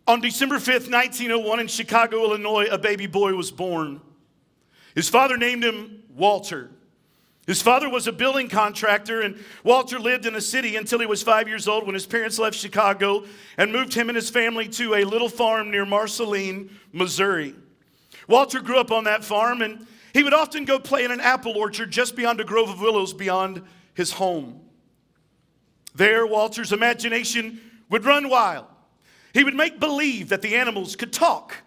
On December 5th, 1901, in Chicago, Illinois, a baby boy was born. His father named him Walter. His father was a building contractor, and Walter lived in a city until he was 5 years old when his parents left Chicago and moved him and his family to a little farm near Marceline, Missouri. Walter grew up on that farm, and he would often go play in an apple orchard just beyond a grove of willows beyond his home. There, Walter's imagination would run wild. He would make believe that the animals could talk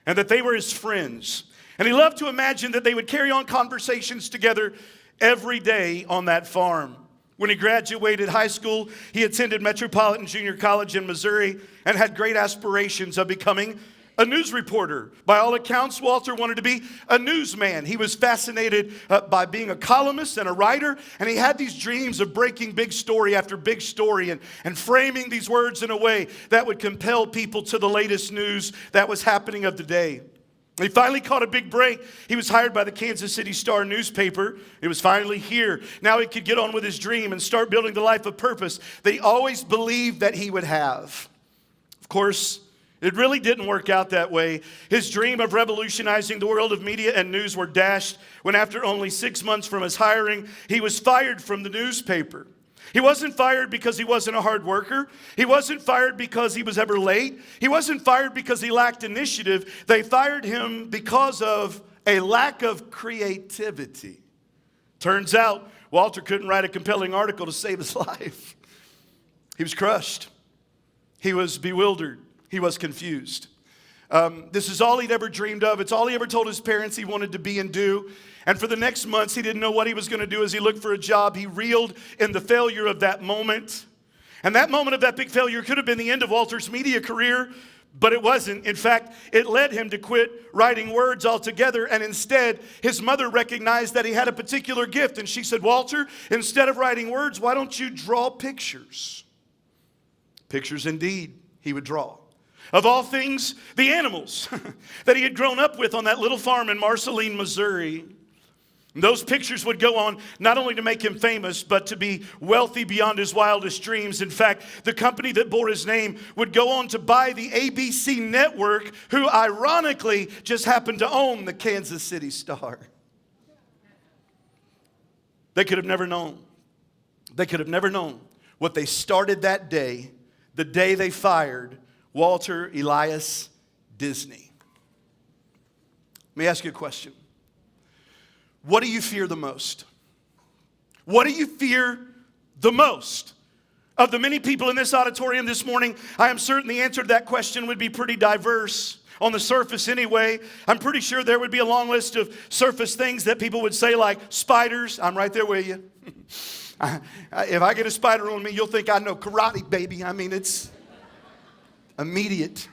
and that they were his friends. And he loved to imagine that they would carry on conversations together every day on that farm. When he graduated high school, he attended Metropolitan Junior College in Missouri and had great aspirations of becoming a news reporter. By all accounts, Walter wanted to be a newsman. He was fascinated by being a columnist and a writer, and he had these dreams of breaking big story after big story and framing these words in a way that would compel people to the latest news that was happening of the day. He finally caught a big break. He was hired by the Kansas City Star newspaper. It was finally here. Now he could get on with his dream and start building the life of purpose that he always believed that he would have. Of course, it really didn't work out that way. His dream of revolutionizing the world of media and news were dashed when after only 6 months from his hiring, he was fired from the newspaper. He wasn't fired because he wasn't a hard worker. He wasn't fired because he was ever late. He wasn't fired because he lacked initiative. They fired him because of a lack of creativity. Turns out, Walter couldn't write a compelling article to save his life. He was crushed. He was bewildered. He was confused. This is all he'd ever dreamed of. It's all he ever told his parents he wanted to be and do. And for the next months, he didn't know what he was going to do as he looked for a job. He reeled in the failure of that moment. And that moment of that big failure could have been the end of Walter's media career, but it wasn't. In fact, it led him to quit writing words altogether. And instead, his mother recognized that he had a particular gift. And she said, Walter, instead of writing words, why don't you draw pictures? Pictures indeed, he would draw. Of all things, the animals that he had grown up with on that little farm in Marceline, Missouri. Those pictures would go on not only to make him famous, but to be wealthy beyond his wildest dreams. In fact, the company that bore his name would go on to buy the ABC network, who ironically just happened to own the Kansas City Star. They could have never known. They could have never known what they started that day, the day they fired Walter Elias Disney. Let me ask you a question. What do you fear the most? What do you fear the most? Of the many people in this auditorium this morning, I am certain the answer to that question would be pretty diverse. On the surface anyway, I'm pretty sure there would be a long list of surface things that people would say, like spiders. I'm right there with you. If I get a spider on me, you'll think I know karate, baby. I mean, it's immediate.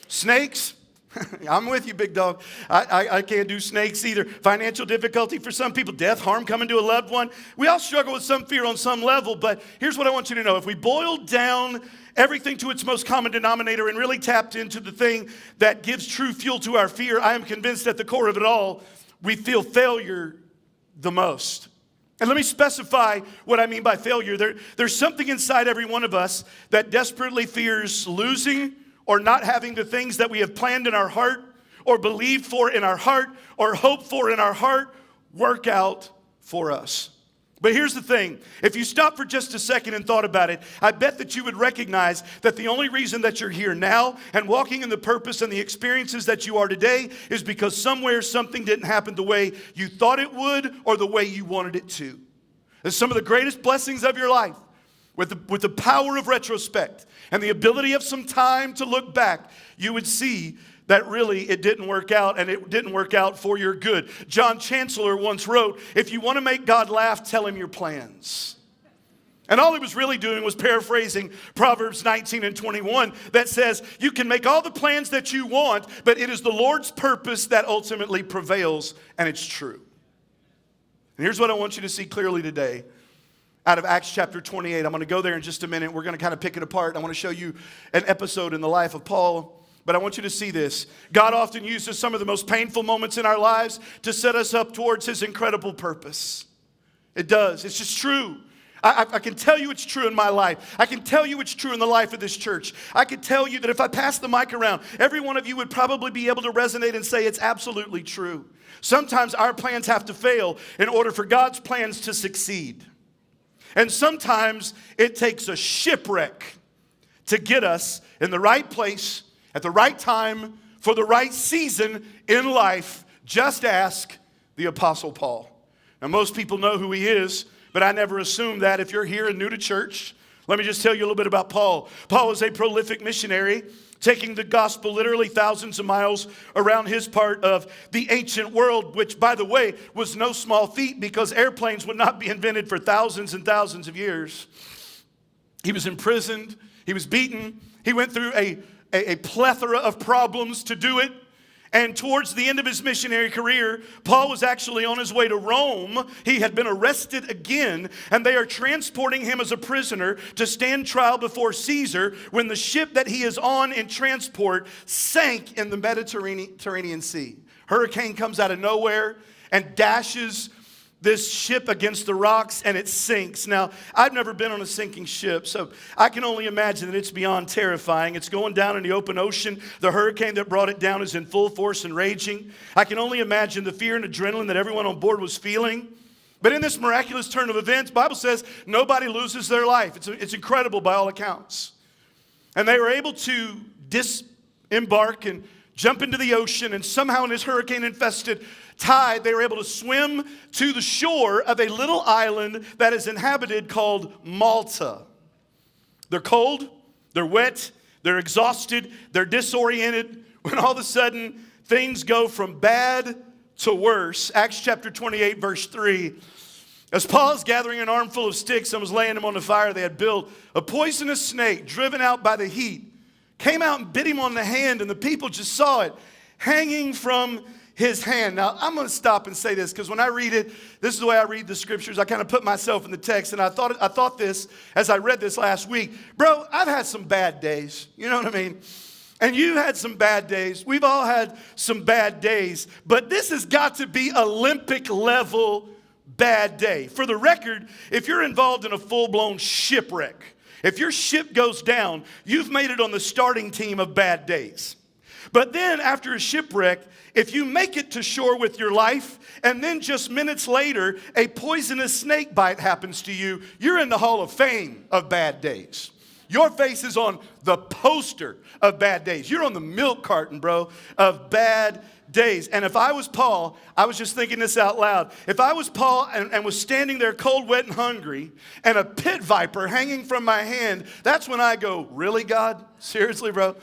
Snakes. I'm with you, big dog. I can't do snakes either. Financial difficulty for some people, death, harm coming to a loved one. We all struggle with some fear on some level, but here's what I want you to know. If we boil down everything to its most common denominator and really tapped into the thing that gives true fuel to our fear, I am convinced at the core of it all, we feel failure the most. And let me specify what I mean by failure. There's something inside every one of us that desperately fears losing or not having the things that we have planned in our heart or believed for in our heart or hoped for in our heart work out for us. But here's the thing. If you stop for just a second and thought about it, I bet that you would recognize that the only reason that you're here now and walking in the purpose and the experiences that you are today is because somewhere something didn't happen the way you thought it would or the way you wanted it to. And some of the greatest blessings of your life, with the power of retrospect and the ability of some time to look back, you would see that really it didn't work out, and it didn't work out for your good. John Chancellor once wrote, if you want to make God laugh, tell him your plans. And all he was really doing was paraphrasing Proverbs 19 and 21 that says, you can make all the plans that you want, but it is the Lord's purpose that ultimately prevails, and it's true. And here's what I want you to see clearly today. Out of Acts chapter 28. I'm going to go there in just a minute. We're going to kind of pick it apart. I want to show you an episode in the life of Paul. But I want you to see this. God often uses some of the most painful moments in our lives to set us up towards his incredible purpose. It does. It's just true. I can tell you it's true in my life. I can tell you it's true in the life of this church. I can tell you that if I pass the mic around, every one of you would probably be able to resonate and say it's absolutely true. Sometimes our plans have to fail in order for God's plans to succeed. And sometimes it takes a shipwreck to get us in the right place, at the right time, for the right season in life. Just ask the Apostle Paul. Now, most people know who he is, but I never assumed that. If you're here and new to church, let me just tell you a little bit about Paul. Paul was a prolific missionary, taking the gospel literally thousands of miles around his part of the ancient world, which, by the way, was no small feat because airplanes would not be invented for thousands and thousands of years. He was imprisoned. He was beaten. He went through a plethora of problems to do it. And towards the end of his missionary career, Paul was actually on his way to Rome. He had been arrested again, and they are transporting him as a prisoner to stand trial before Caesar when the ship that he is on in transport sank in the Mediterranean Sea. Hurricane comes out of nowhere and dashes this ship against the rocks, and it sinks. Now, I've never been on a sinking ship, so I can only imagine that it's beyond terrifying. It's going down in the open ocean. The hurricane that brought it down is in full force and raging. I can only imagine the fear and adrenaline that everyone on board was feeling. But in this miraculous turn of events, the Bible says nobody loses their life. It's incredible by all accounts. And they were able to disembark and jump into the ocean, and somehow in this hurricane-infested tide, they were able to swim to the shore of a little island that is inhabited called Malta. They're cold, they're wet, they're exhausted, they're disoriented, when all of a sudden things go from bad to worse. Acts chapter 28, verse 3. As Paul is gathering an armful of sticks and was laying them on the fire they had built, a poisonous snake, driven out by the heat, came out and bit him on the hand, and the people just saw it hanging from his hand. Now, I'm going to stop and say this, because when I read it, this is the way I read the scriptures. I kind of put myself in the text, and I thought this as I read this last week. Bro, I've had some bad days. You know what I mean? And you had some bad days. We've all had some bad days. But this has got to be Olympic level bad day. For the record, if you're involved in a full-blown shipwreck, if your ship goes down, you've made it on the starting team of bad days. But then after a shipwreck, if you make it to shore with your life, and then just minutes later, a poisonous snake bite happens to you, you're in the Hall of Fame of bad days. Your face is on the poster of bad days. You're on the milk carton, bro, of bad days. And if I was Paul, I was just thinking this out loud. If I was Paul and was standing there cold, wet, and hungry, and a pit viper hanging from my hand, that's when I go, really, God? Seriously, bro?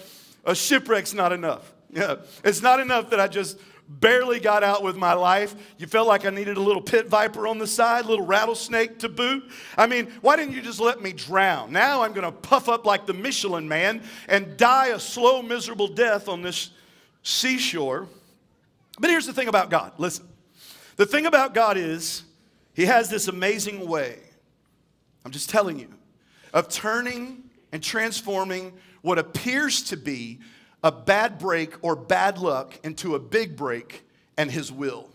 A shipwreck's not enough. Yeah, it's not enough that I just barely got out with my life. You felt like I needed a little pit viper on the side, a little rattlesnake to boot. I mean, why didn't you just let me drown? Now I'm going to puff up like the Michelin Man and die a slow, miserable death on this seashore. But here's the thing about God. Listen, the thing about God is he has this amazing way, I'm just telling you, of turning and transforming what appears to be a bad break or bad luck into a big break and his will,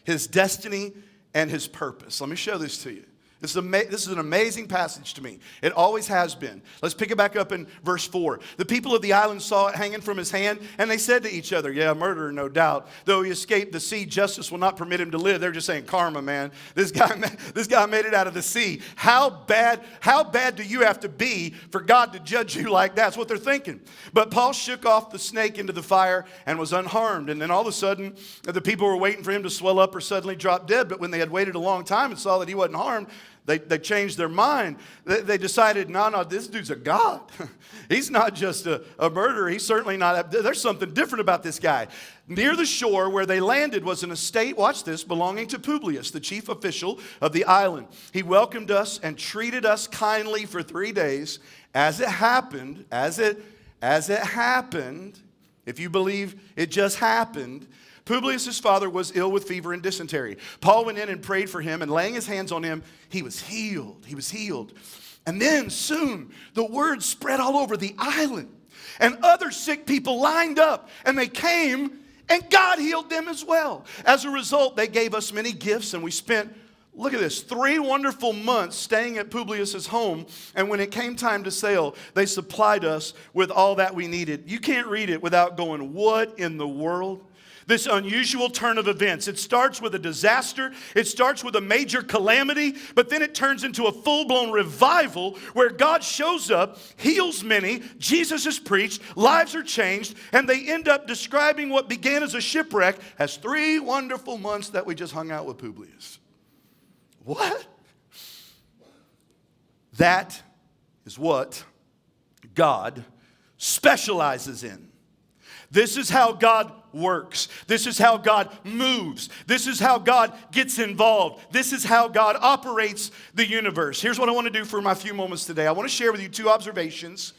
his destiny, and his purpose. Let me show this to you. This is an amazing passage to me. It always has been. Let's pick it back up in verse 4. The people of the island saw it hanging from his hand, and they said to each other, yeah, murderer, no doubt. Though he escaped the sea, justice will not permit him to live. They're just saying, karma, man. This guy made it out of the sea. How bad do you have to be for God to judge you like that? That's what they're thinking. But Paul shook off the snake into the fire and was unharmed. And then all of a sudden, the people were waiting for him to swell up or suddenly drop dead. But when they had waited a long time and saw that he wasn't harmed, they changed their mind. They decided, no, this dude's a god. He's not just a murderer. He's certainly not. There's something different about this guy. Near the shore where they landed was an estate, watch this, belonging to Publius, the chief official of the island. He welcomed us and treated us kindly for 3 days. As it happened, if you believe it just happened, Publius' father was ill with fever and dysentery. Paul went in and prayed for him, and laying his hands on him, he was healed. He was healed. And then soon, the word spread all over the island. And other sick people lined up, and they came, and God healed them as well. As a result, they gave us many gifts, and we spent Look at this, 3 wonderful months staying at Publius's home, and when it came time to sail, they supplied us with all that we needed. You can't read it without going, what in the world? This unusual turn of events. It starts with a disaster. It starts with a major calamity, but then it turns into a full-blown revival where God shows up, heals many, Jesus is preached, lives are changed, and they end up describing what began as a shipwreck as 3 wonderful months that we just hung out with Publius. What? That is what God specializes in. This is how God works. This is how God moves. This is how God gets involved. This is how God operates the universe. Here's what I want to do for my few moments today. I want to share with you 2 observations,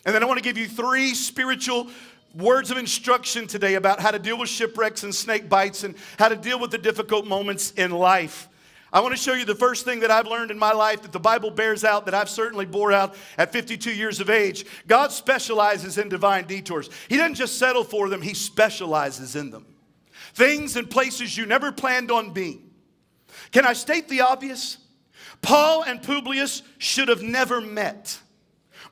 and then I want to give you 3 spiritual words of instruction today about how to deal with shipwrecks and snake bites and how to deal with the difficult moments in life. I want to show you the first thing that I've learned in my life that the Bible bears out, that I've certainly bore out at 52 years of age. God specializes in divine detours. He doesn't just settle for them, He specializes in them. Things and places you never planned on being. Can I state the obvious? Paul and Publius should have never met.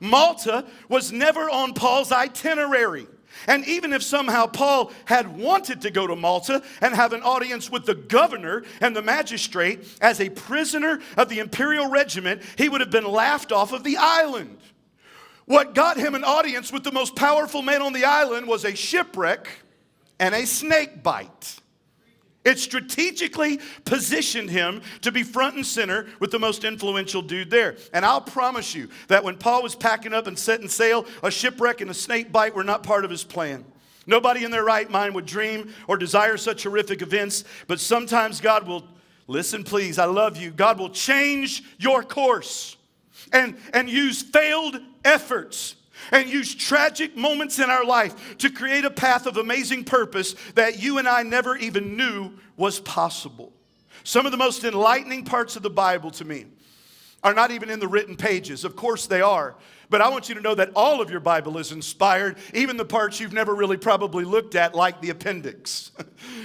Malta was never on Paul's itinerary. And even if somehow Paul had wanted to go to Malta and have an audience with the governor and the magistrate as a prisoner of the imperial regiment, he would have been laughed off of the island. What got him an audience with the most powerful man on the island was a shipwreck and a snake bite. It strategically positioned him to be front and center with the most influential dude there. And I'll promise you that when Paul was packing up and setting sail, a shipwreck and a snake bite were not part of his plan. Nobody in their right mind would dream or desire such horrific events, but sometimes God will, listen please, I love you, God will change your course and use failed efforts and use tragic moments in our life to create a path of amazing purpose that you and I never even knew was possible. Some of the most enlightening parts of the Bible to me are not even in the written pages. Of course they are. But I want you to know that all of your Bible is inspired, even the parts you've never really probably looked at, like the appendix.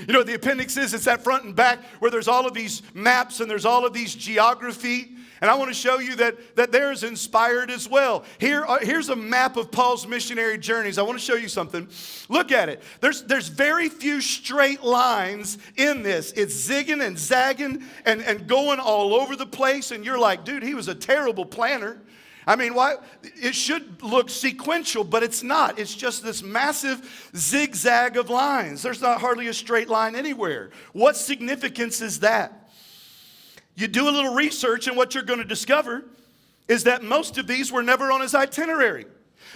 You know what the appendix is? It's that front and back where there's all of these maps and there's all of these geography. And I want to show you that theirs inspired as well. Here's a map of Paul's missionary journeys. I want to show you something. Look at it. There's very few straight lines in this. It's zigging and zagging and going all over the place. And you're like, dude, he was a terrible planner. I mean, why? It should look sequential, but it's not. It's just this massive zigzag of lines. There's not hardly a straight line anywhere. What significance is that? You do a little research, and what you're going to discover is that most of these were never on his itinerary.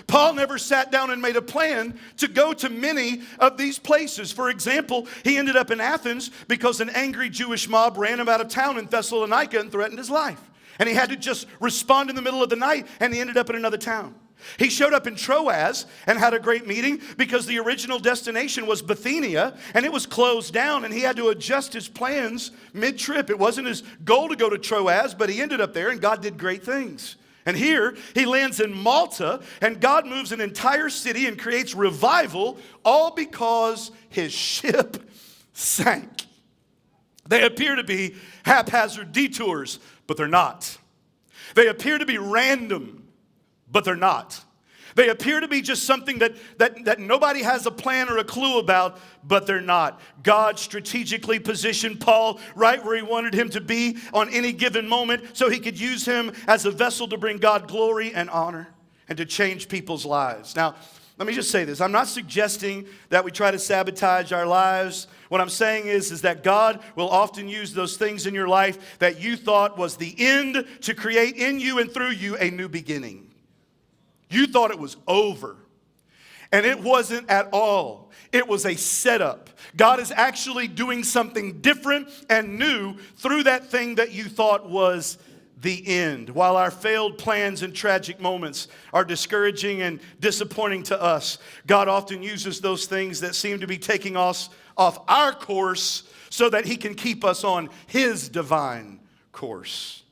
Paul never sat down and made a plan to go to many of these places. For example, he ended up in Athens because an angry Jewish mob ran him out of town in Thessalonica and threatened his life. And he had to just respond in the middle of the night, and he ended up in another town. He showed up in Troas and had a great meeting because the original destination was Bithynia, and it was closed down, and he had to adjust his plans mid-trip. It wasn't his goal to go to Troas, but he ended up there, and God did great things. And here, he lands in Malta, and God moves an entire city and creates revival, all because his ship sank. They appear to be haphazard detours, but they're not. They appear to be random, but they're not. They appear to be just something that nobody has a plan or a clue about, but they're not. God strategically positioned Paul right where he wanted him to be on any given moment so he could use him as a vessel to bring God glory and honor and to change people's lives. Now, let me just say this. I'm not suggesting that we try to sabotage our lives. What I'm saying is that God will often use those things in your life that you thought was the end to create in you and through you a new beginning. You thought it was over. And it wasn't at all. It was a setup. God is actually doing something different and new through that thing that you thought was the end. While our failed plans and tragic moments are discouraging and disappointing to us, God often uses those things that seem to be taking us off our course so that He can keep us on His divine course.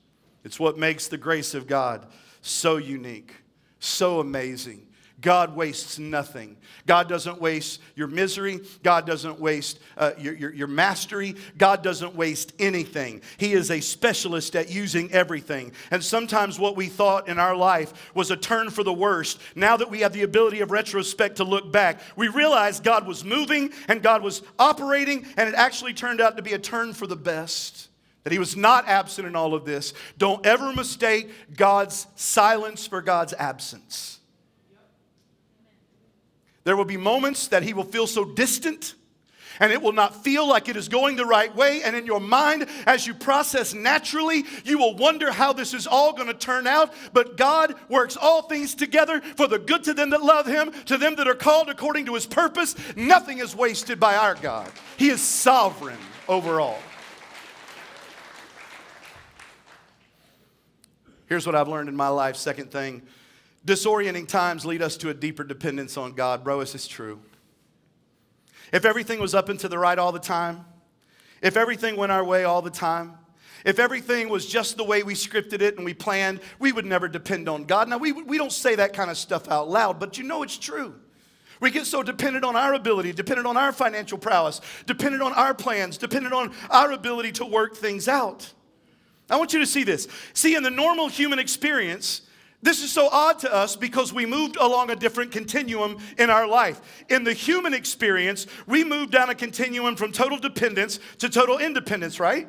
It's what makes the grace of God so unique, so amazing. God wastes nothing. God doesn't waste your misery. God doesn't waste your mastery. God doesn't waste anything. He is a specialist at using everything. And sometimes what we thought in our life was a turn for the worst, now that we have the ability of retrospect to look back, we realize God was moving and God was operating, and it actually turned out to be a turn for the best. That he was not absent in all of this. Don't ever mistake God's silence for God's absence. There will be moments that he will feel so distant, and it will not feel like it is going the right way. And in your mind, as you process naturally, you will wonder how this is all going to turn out. But God works all things together for the good to them that love him, to them that are called according to his purpose. Nothing is wasted by our God. He is sovereign over all. Here's what I've learned in my life. Second thing. Disorienting times lead us to a deeper dependence on God. Bro, this is true. If everything was up and to the right all the time, if everything went our way all the time, if everything was just the way we scripted it and we planned, we would never depend on God. Now, we don't say that kind of stuff out loud, but you know it's true. We get so dependent on our ability, dependent on our financial prowess, dependent on our plans, dependent on our ability to work things out. I want you to see this. See, in the normal human experience, this is so odd to us because we moved along a different continuum in our life. In the human experience, we moved down a continuum from total dependence to total independence, right?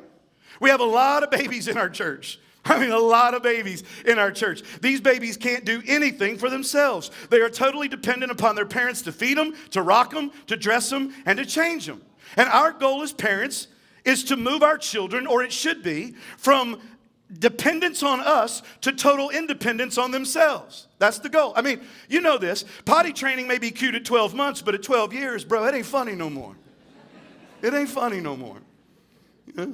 We have a lot of babies in our church. I mean, a lot of babies in our church. These babies can't do anything for themselves. They are totally dependent upon their parents to feed them, to rock them, to dress them, and to change them. And our goal as parents is to move our children, or it should be, from dependence on us to total independence on themselves. That's the goal. I mean, you know this. Potty training may be cute at 12 months, but at 12 years, bro, it ain't funny no more. It ain't funny no more. Yeah.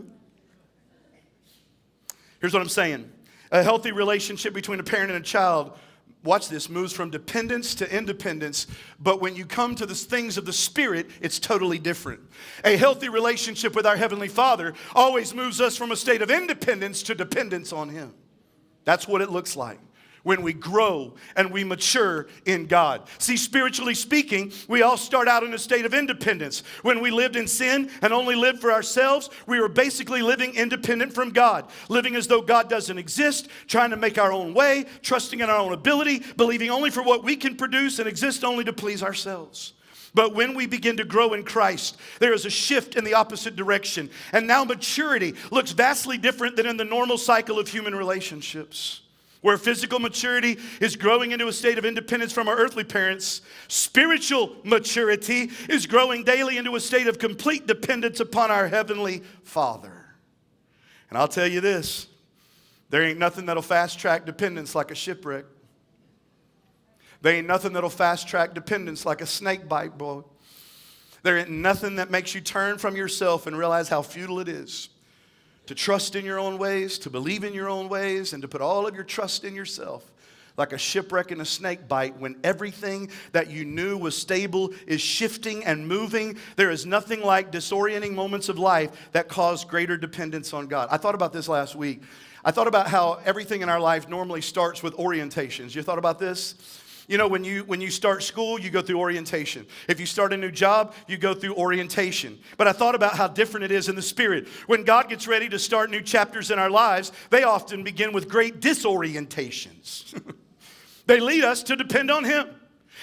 Here's what I'm saying. A healthy relationship between a parent and a child, watch this, moves from dependence to independence. But when you come to the things of the Spirit, it's totally different. A healthy relationship with our Heavenly Father always moves us from a state of independence to dependence on Him. That's what it looks like when we grow and we mature in God. See, spiritually speaking, we all start out in a state of independence. When we lived in sin and only lived for ourselves, we were basically living independent from God, living as though God doesn't exist, trying to make our own way, trusting in our own ability, believing only for what we can produce and exist only to please ourselves. But when we begin to grow in Christ, there is a shift in the opposite direction. And now maturity looks vastly different than in the normal cycle of human relationships. Where physical maturity is growing into a state of independence from our earthly parents, spiritual maturity is growing daily into a state of complete dependence upon our Heavenly Father. And I'll tell you this, there ain't nothing that'll fast-track dependence like a shipwreck. There ain't nothing that'll fast-track dependence like a snakebite, boy. There ain't nothing that makes you turn from yourself and realize how futile it is to trust in your own ways, to believe in your own ways, and to put all of your trust in yourself like a shipwreck and a snake bite when everything that you knew was stable is shifting and moving. There is nothing like disorienting moments of life that cause greater dependence on God. I thought about this last week. I thought about how everything in our life normally starts with orientations. You thought about this? You know, when you start school, you go through orientation. If you start a new job, you go through orientation. But I thought about how different it is in the Spirit. When God gets ready to start new chapters in our lives, they often begin with great disorientations. They lead us to depend on Him.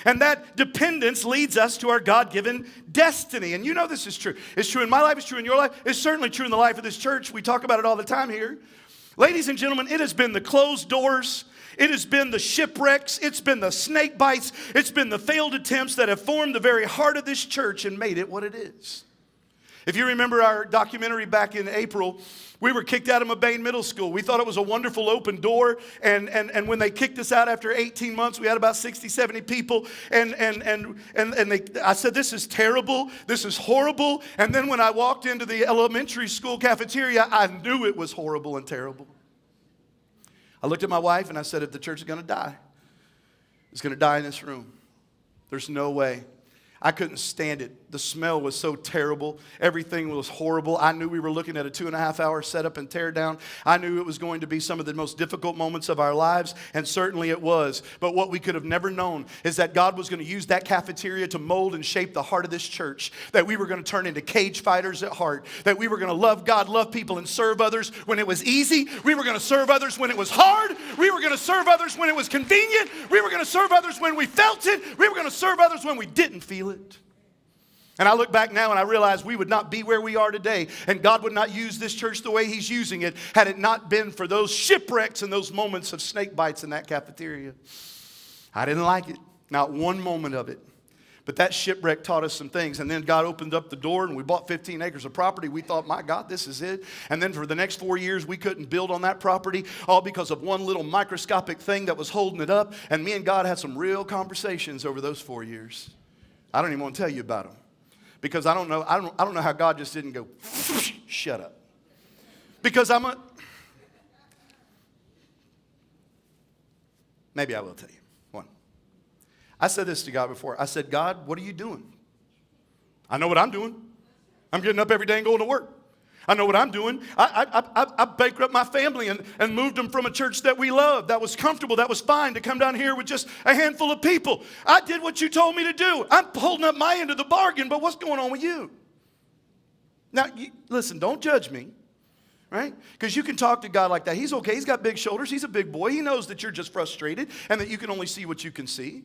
And that dependence leads us to our God-given destiny. And you know this is true. It's true in my life. It's true in your life. It's certainly true in the life of this church. We talk about it all the time here. Ladies and gentlemen, it has been the closed doors. It has been the shipwrecks. It's been the snake bites. It's been the failed attempts that have formed the very heart of this church and made it what it is. If you remember our documentary back in April, we were kicked out of Mabane Middle School. We thought it was a wonderful open door. And when they kicked us out after 18 months, we had about 60, 70 people. I said, this is terrible. This is horrible. And then when I walked into the elementary school cafeteria, I knew it was horrible and terrible. I looked at my wife and I said, if the church is going to die, it's going to die in this room. There's no way. I couldn't stand it. The smell was so terrible. Everything was horrible. I knew we were looking at a 2.5-hour setup and tear down. I knew it was going to be some of the most difficult moments of our lives, and certainly it was. But what we could have never known is that God was going to use that cafeteria to mold and shape the heart of this church, that we were going to turn into cage fighters at heart, that we were going to love God, love people, and serve others when it was easy. We were going to serve others when it was hard. We were going to serve others when it was convenient. We were going to serve others when we felt it. We were going to serve others when we didn't feel it. And I look back now and I realize we would not be where we are today, and God would not use this church the way He's using it had it not been for those shipwrecks and those moments of snake bites in that cafeteria. I didn't like it, not one moment of it. But that shipwreck taught us some things. And then God opened up the door and we bought 15 acres of property. We thought, my God, this is it. And then for the next 4 years, we couldn't build on that property, all because of one little microscopic thing that was holding it up. And me and God had some real conversations over those 4 years. I don't even want to tell you about them. Because I don't know how God just didn't go, shut up. Because maybe I will tell you. One. I said this to God before. I said, God, what are you doing? I know what I'm doing. I'm getting up every day and going to work. I know what I'm doing. I bankrupt my family and moved them from a church that we loved, that was comfortable, that was fine, to come down here with just a handful of people. I did what you told me to do. I'm holding up my end of the bargain, but what's going on with you? Now, listen, don't judge me, right? Because you can talk to God like that. He's okay. He's got big shoulders. He's a big boy. He knows that you're just frustrated and that you can only see what you can see.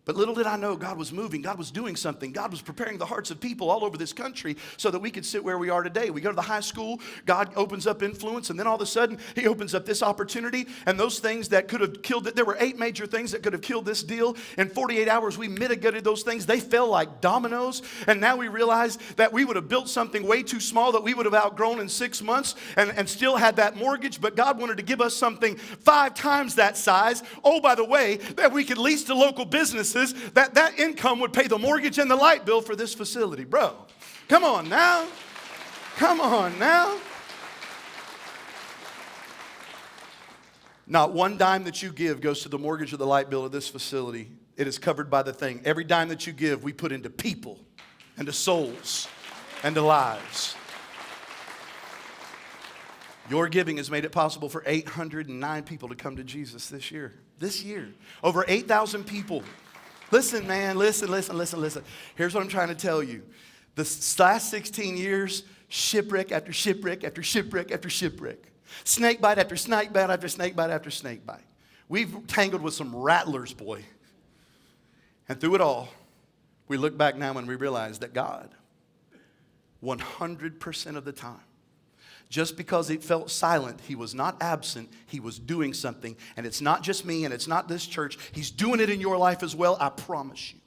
But little did I know God was moving. God was doing something. God was preparing the hearts of people all over this country so that we could sit where we are today. We go to the high school, God opens up influence, and then all of a sudden, He opens up this opportunity, and those things that could have killed it, there were 8 major things that could have killed this deal. In 48 hours, we mitigated those things. They fell like dominoes, and now we realize that we would have built something way too small that we would have outgrown in 6 months and still had that mortgage, but God wanted to give us something 5 times that size. Oh, by the way, that we could lease to local businesses, that income would pay the mortgage and the light bill for this facility. Bro, come on now. Come on now. Not one dime that you give goes to the mortgage or the light bill of this facility. It is covered by the thing. Every dime that you give, we put into people and to souls and to lives. Your giving has made it possible for 809 people to come to Jesus this year. This year. Over 8,000 people. Listen, man, listen. Here's what I'm trying to tell you. The last 16 years, shipwreck after shipwreck after shipwreck after shipwreck. Snakebite after snakebite after snakebite after snakebite. We've tangled with some rattlers, boy. And through it all, we look back now and we realize that God, 100% of the time, just because it felt silent, He was not absent. He was doing something. And it's not just me and it's not this church. He's doing it in your life as well. I promise you.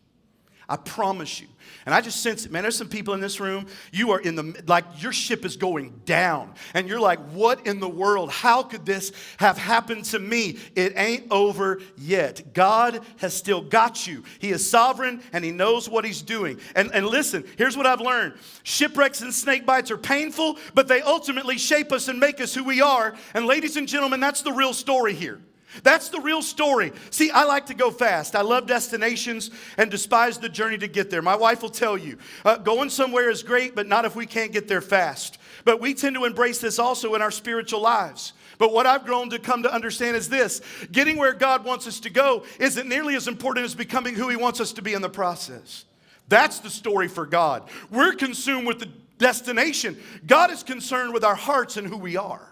I promise you. And I just sense it. Man, there's some people in this room, you are like your ship is going down. And you're like, what in the world? How could this have happened to me? It ain't over yet. God has still got you. He is sovereign and He knows what He's doing. And listen, here's what I've learned. Shipwrecks and snake bites are painful, but they ultimately shape us and make us who we are. And ladies and gentlemen, that's the real story here. That's the real story. See, I like to go fast. I love destinations and despise the journey to get there. My wife will tell you, going somewhere is great, but not if we can't get there fast. But we tend to embrace this also in our spiritual lives. But what I've grown to come to understand is this. Getting where God wants us to go isn't nearly as important as becoming who He wants us to be in the process. That's the story for God. We're consumed with the destination. God is concerned with our hearts and who we are.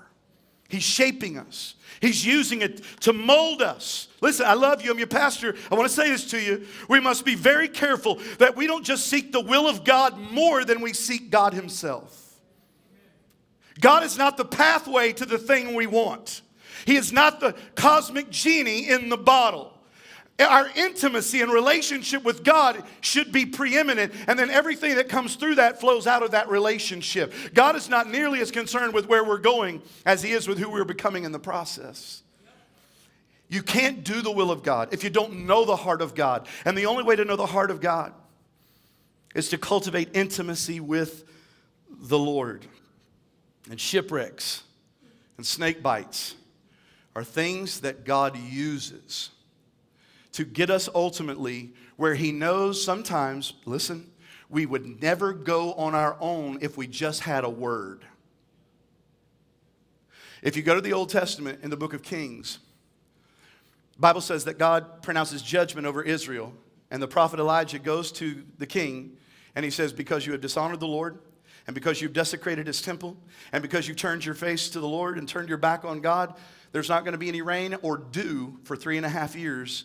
He's shaping us. He's using it to mold us. Listen, I love you. I'm your pastor. I want to say this to you. We must be very careful that we don't just seek the will of God more than we seek God Himself. God is not the pathway to the thing we want. He is not the cosmic genie in the bottle. Our intimacy and relationship with God should be preeminent, and then everything that comes through that flows out of that relationship. God is not nearly as concerned with where we're going as He is with who we're becoming in the process. You can't do the will of God if you don't know the heart of God. And the only way to know the heart of God is to cultivate intimacy with the Lord. And shipwrecks and snake bites are things that God uses to get us ultimately where he knows sometimes, listen, we would never go on our own if we just had a word. If you go to the Old Testament in the book of Kings, the Bible says that God pronounces judgment over Israel. And the prophet Elijah goes to the king and he says, because you have dishonored the Lord, and because you've desecrated his temple, and because you've turned your face to the Lord and turned your back on God, there's not going to be any rain or dew for 3.5 years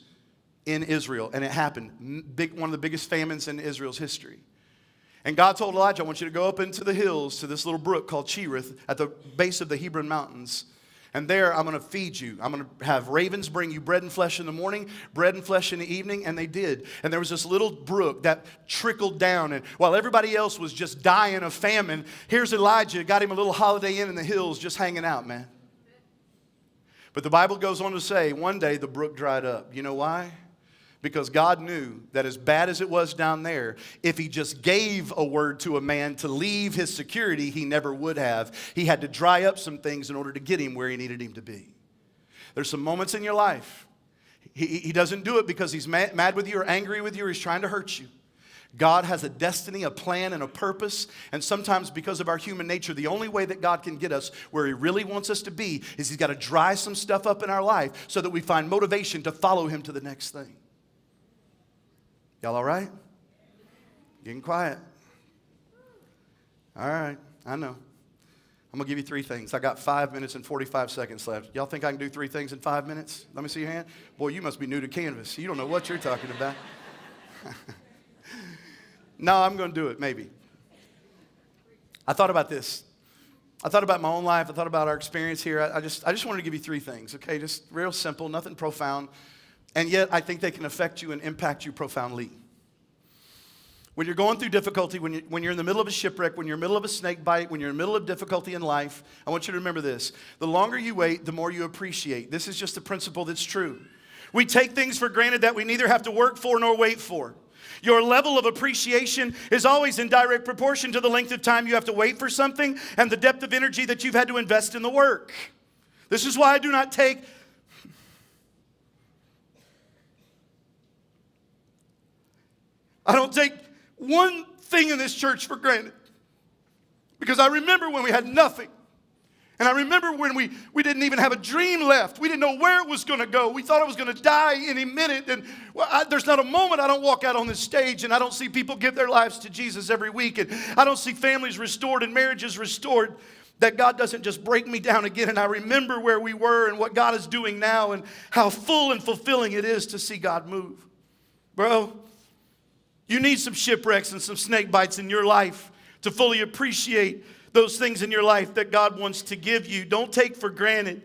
in Israel. And it happened. One of the biggest famines in Israel's history. And God told Elijah, I want you to go up into the hills to this little brook called Cherith at the base of the Hebron Mountains. And there I'm going to feed you. I'm going to have ravens bring you bread and flesh in the morning, bread and flesh in the evening. And they did. And there was this little brook that trickled down. And while everybody else was just dying of famine, here's Elijah, got him a little Holiday Inn in the hills just hanging out, man. But the Bible goes on to say one day the brook dried up. You know why? Because God knew that as bad as it was down there, if he just gave a word to a man to leave his security, he never would have. He had to dry up some things in order to get him where he needed him to be. There's some moments in your life. He doesn't do it because he's mad with you or angry with you or he's trying to hurt you. God has a destiny, a plan, and a purpose. And sometimes because of our human nature, the only way that God can get us where he really wants us to be is he's got to dry some stuff up in our life so that we find motivation to follow him to the next thing. Y'all all right? Getting quiet. All right, I know. I'm going to give you 3 things. I got 5 minutes and 45 seconds left. Y'all think I can do 3 things in 5 minutes? Let me see your hand. Boy, you must be new to Canvas. You don't know what you're talking about. No, I'm going to do it, maybe. I thought about this. I thought about my own life. I thought about our experience here. I just wanted to give you 3 things, okay? Just real simple, nothing profound. And yet, I think they can affect you and impact you profoundly. When you're going through difficulty, when you're in the middle of a shipwreck, when you're in the middle of a snake bite, when you're in the middle of difficulty in life, I want you to remember this. The longer you wait, the more you appreciate. This is just a principle that's true. We take things for granted that we neither have to work for nor wait for. Your level of appreciation is always in direct proportion to the length of time you have to wait for something and the depth of energy that you've had to invest in the work. This is why I do not take one thing in this church for granted. Because I remember when we had nothing. And I remember when we didn't even have a dream left. We didn't know where it was going to go. We thought it was going to die any minute. And there's not a moment I don't walk out on this stage and I don't see people give their lives to Jesus every week. And I don't see families restored and marriages restored. That God doesn't just break me down again. And I remember where we were and what God is doing now and how full and fulfilling it is to see God move. Bro, you need some shipwrecks and some snake bites in your life to fully appreciate those things in your life that God wants to give you. Don't take for granted.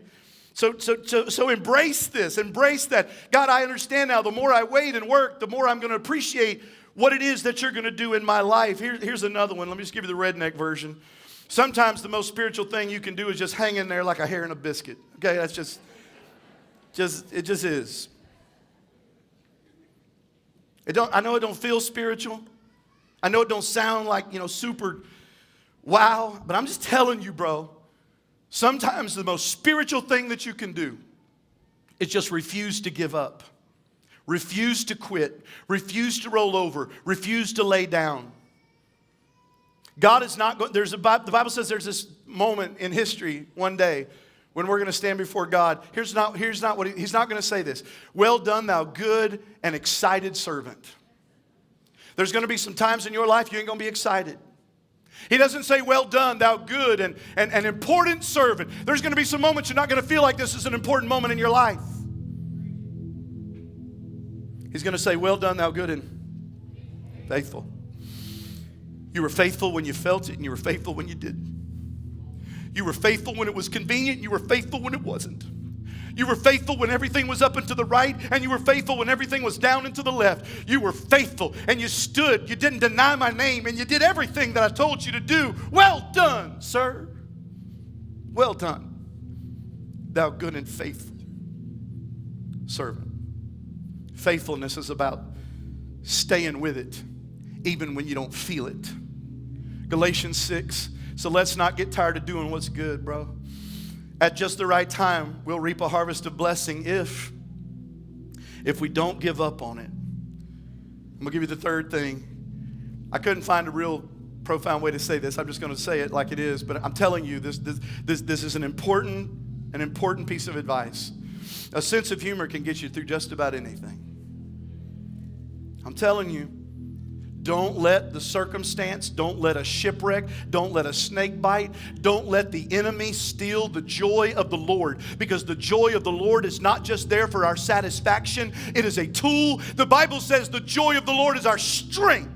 So embrace this. Embrace that. God, I understand now. The more I wait and work, the more I'm going to appreciate what it is that you're going to do in my life. Here's another one. Let me just give you the redneck version. Sometimes the most spiritual thing you can do is just hang in there like a hair in a biscuit. Okay, that's just it just is. I know it don't feel spiritual. I know it don't sound like, super wow. But I'm just telling you, bro, sometimes the most spiritual thing that you can do is just refuse to give up. Refuse to quit. Refuse to roll over. Refuse to lay down. God is not going, the Bible says there's this moment in history one day when we're going to stand before God. He's not going to say this. Well done, thou good and excited servant. There's going to be some times in your life you ain't going to be excited. He doesn't say, well done, thou good and important servant. There's going to be some moments you're not going to feel like this is an important moment in your life. He's going to say, well done, thou good and faithful. You were faithful when you felt it, and you were faithful when you didn't. You were faithful when it was convenient, and you were faithful when it wasn't. You were faithful when everything was up and to the right, and you were faithful when everything was down and to the left. You were faithful, and you stood. You didn't deny my name, and you did everything that I told you to do. Well done, sir. Well done, thou good and faithful servant. Faithfulness is about staying with it, even when you don't feel it. Galatians 6. So let's not get tired of doing what's good, bro. At just the right time, we'll reap a harvest of blessing if if we don't give up on it. I'm going to give you the third thing. I couldn't find a real profound way to say this. I'm just going to say it like it is, but I'm telling you, this is an important piece of advice. A sense of humor can get you through just about anything. I'm telling you, don't let the circumstance, don't let a shipwreck, don't let a snake bite, don't let the enemy steal the joy of the Lord, because the joy of the Lord is not just there for our satisfaction, it is a tool. The Bible says the joy of the Lord is our strength.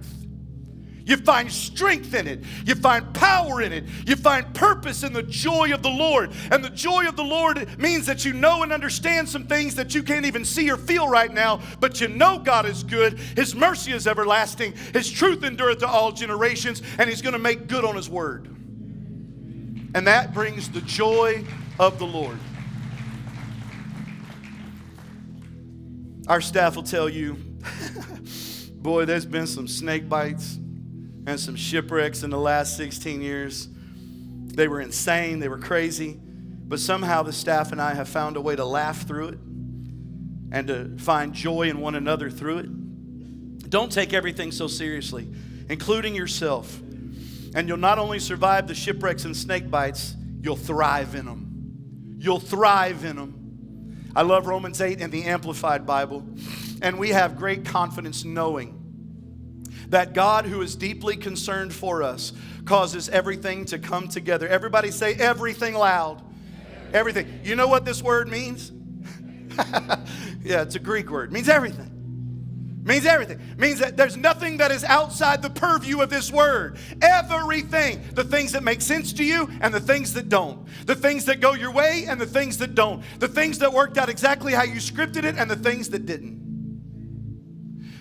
You find strength in it. You find power in it. You find purpose in the joy of the Lord. And the joy of the Lord means that you know and understand some things that you can't even see or feel right now, but you know God is good. His mercy is everlasting. His truth endureth to all generations, and He's going to make good on His word. And that brings the joy of the Lord. Our staff will tell you, boy, there's been some snake bites and some shipwrecks in the last 16 years. They were insane. They were crazy. But somehow the staff and I have found a way to laugh through it and to find joy in one another through it. Don't take everything so seriously, including yourself. And you'll not only survive the shipwrecks and snake bites, you'll thrive in them. You'll thrive in them. I love Romans 8 in the Amplified Bible. And we have great confidence knowing that God, who is deeply concerned for us, causes everything to come together. Everybody say everything loud. Everything. You know what this word means? Yeah, it's a Greek word. It means everything. It means everything. It means that there's nothing that is outside the purview of this word. Everything. The things that make sense to you and the things that don't. The things that go your way and the things that don't. The things that worked out exactly how you scripted it and the things that didn't.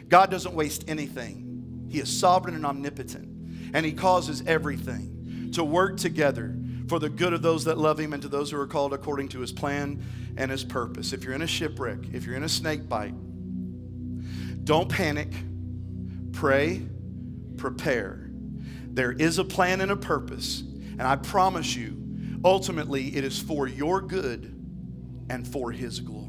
God doesn't waste anything. He is sovereign and omnipotent, and He causes everything to work together for the good of those that love Him and to those who are called according to His plan and His purpose. If you're in a shipwreck, if you're in a snake bite, don't panic. Pray, prepare. There is a plan and a purpose, and I promise you, ultimately it is for your good and for His glory.